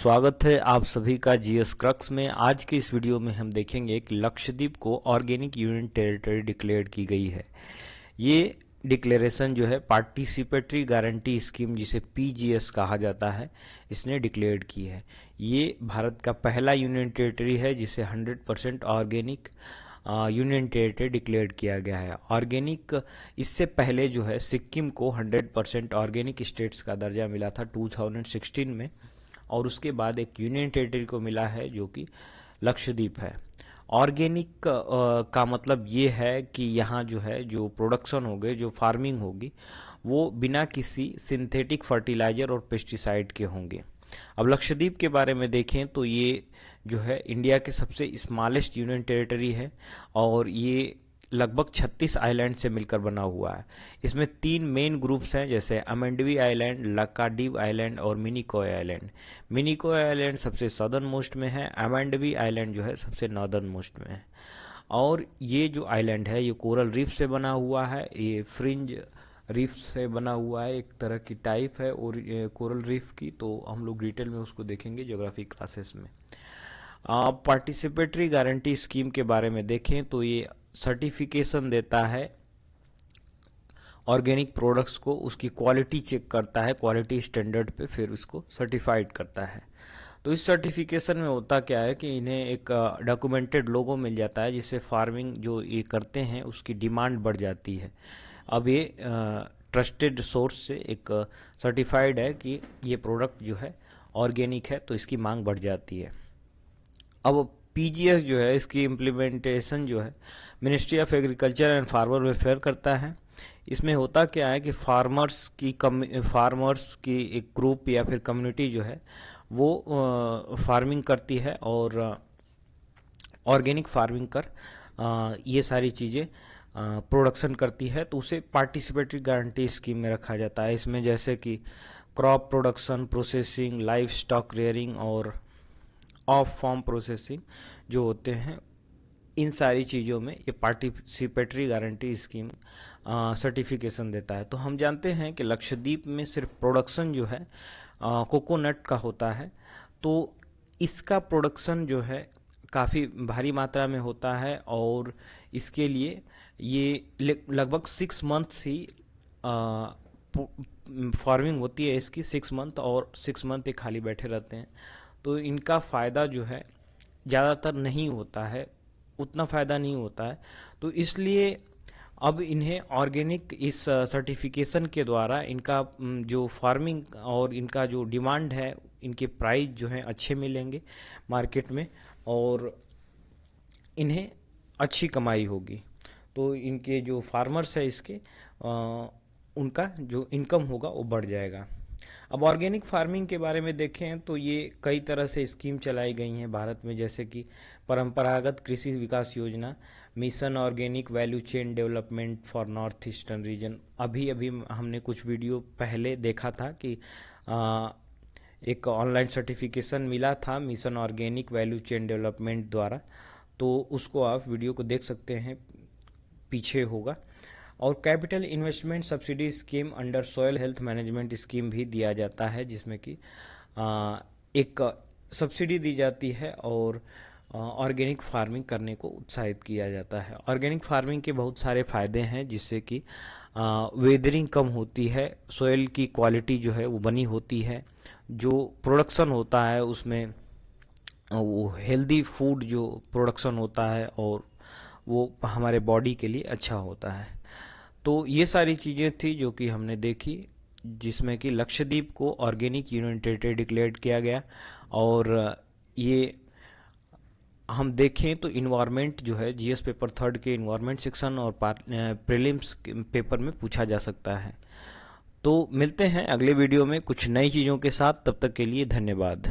स्वागत है आप सभी का जीएस क्रक्स में। आज के इस वीडियो में हम देखेंगे कि लक्षद्वीप को ऑर्गेनिक यूनियन टेरिटरी डिक्लेयर की गई है। ये डिक्लेरेशन जो है पार्टिसिपेटरी गारंटी स्कीम, जिसे पीजीएस कहा जाता है, इसने डिक्लेयर की है। ये भारत का पहला यूनियन टेरिटरी है जिसे 100% ऑर्गेनिक यूनियन टेरिटरी डिक्लेयर किया गया है। ऑर्गेनिक, इससे पहले जो है सिक्किम को 100% ऑर्गेनिक स्टेट्स का दर्जा मिला था 2016 में, और उसके बाद एक यूनियन टेरिटरी को मिला है जो कि लक्षद्वीप है। ऑर्गेनिक का मतलब ये है कि यहाँ जो है जो प्रोडक्शन होगी, जो फार्मिंग होगी, वो बिना किसी सिंथेटिक फर्टिलाइजर और पेस्टिसाइड के होंगे। अब लक्षद्वीप के बारे में देखें तो ये जो है इंडिया के सबसे स्मॉलेस्ट यूनियन टेरिटरी है और ये लगभग 36 आइलैंड से मिलकर बना हुआ है। इसमें 3 मेन ग्रुप्स हैं, जैसे अमेंडवी आइलैंड, लक्काडीव आइलैंड और मिनिकॉय आइलैंड। मिनिकॉय आइलैंड सबसे सदर्न मोस्ट में है, अमेंडवी आइलैंड जो है सबसे नॉर्दर्न मोस्ट में है। और ये जो आइलैंड है ये कोरल रीफ से बना हुआ है, ये फ्रिंज रीफ से बना हुआ है, एक तरह की टाइप है और कोरल रीफ की, तो हम लोग डिटेल में उसको देखेंगे ज्योग्राफी क्लासेस में। पार्टिसिपेटरी गारंटी स्कीम के बारे में देखें तो ये सर्टिफिकेशन देता है ऑर्गेनिक प्रोडक्ट्स को, उसकी क्वालिटी चेक करता है, क्वालिटी स्टैंडर्ड पे फिर उसको सर्टिफाइड करता है। तो इस सर्टिफिकेशन में होता क्या है कि इन्हें एक डॉक्यूमेंटेड लोगो मिल जाता है, जिससे फार्मिंग जो ये करते हैं उसकी डिमांड बढ़ जाती है। अब ये ट्रस्टेड सोर्स से एक सर्टिफाइड है कि ये प्रोडक्ट जो है ऑर्गेनिक है, तो इसकी मांग बढ़ जाती है। अब पीजीएस जो है इसकी इम्प्लीमेंटेशन जो है ministry of agriculture and farmer welfare करता है। इसमें होता क्या है कि फार्मर्स की एक ग्रुप या फिर कम्युनिटी जो है वो फार्मिंग करती है और ऑर्गेनिक फार्मिंग कर ये सारी चीज़ें प्रोडक्शन करती है, तो उसे पार्टिसिपेटरी गारंटी स्कीम में रखा जाता है। इसमें जैसे कि crop production, processing, live stock rearing और ऑफ फार्म प्रोसेसिंग जो होते हैं, इन सारी चीज़ों में ये पार्टिसिपेटरी गारंटी स्कीम सर्टिफिकेशन देता है। तो हम जानते हैं कि लक्षद्वीप में सिर्फ प्रोडक्शन जो है कोकोनट का होता है, तो इसका प्रोडक्शन जो है काफ़ी भारी मात्रा में होता है और इसके लिए ये लगभग 6 मंथ्स ही फार्मिंग होती है इसकी, 6 मंथ, और 6 मंथ ये खाली बैठे रहते हैं। तो इनका फ़ायदा जो है ज़्यादातर नहीं होता है, उतना फ़ायदा नहीं होता है। तो इसलिए अब इन्हें ऑर्गेनिक इस सर्टिफिकेशन के द्वारा इनका जो फार्मिंग और इनका जो डिमांड है, इनके प्राइस जो हैं अच्छे मिलेंगे मार्केट में और इन्हें अच्छी कमाई होगी। तो इनके जो फार्मर्स है इसके उनका जो इनकम होगा वो बढ़ जाएगा। अब ऑर्गेनिक फार्मिंग के बारे में देखें तो ये कई तरह से स्कीम चलाई गई हैं भारत में, जैसे कि परंपरागत कृषि विकास योजना, mission organic value chain development for north eastern region. अभी हमने कुछ वीडियो पहले देखा था कि एक ऑनलाइन सर्टिफिकेशन मिला था mission organic value chain development द्वारा, तो उसको आप वीडियो को देख सकते हैं, पीछे होगा। और capital investment subsidy scheme under soil health management scheme भी दिया जाता है, जिसमें कि एक सब्सिडी दी जाती है और ऑर्गेनिक फार्मिंग करने को उत्साहित किया जाता है। ऑर्गेनिक फार्मिंग के बहुत सारे फ़ायदे हैं, जिससे कि वेदरिंग कम होती है, सॉयल की क्वालिटी जो है वो बनी होती है, जो प्रोडक्शन होता है उसमें वो हेल्दी फूड जो प्रोडक्शन होता है और वो हमारे बॉडी के लिए अच्छा होता है। तो ये सारी चीज़ें थी जो कि हमने देखी, जिसमें कि लक्षद्वीप को ऑर्गेनिक यूनियन टेरिटरी डिक्लेयर किया गया। और ये हम देखें तो इन्वायरमेंट जो है जीएस पेपर 3 के इन्वायरमेंट सेक्शन और प्रीलिम्स पेपर में पूछा जा सकता है। तो मिलते हैं अगले वीडियो में कुछ नई चीज़ों के साथ, तब तक के लिए धन्यवाद।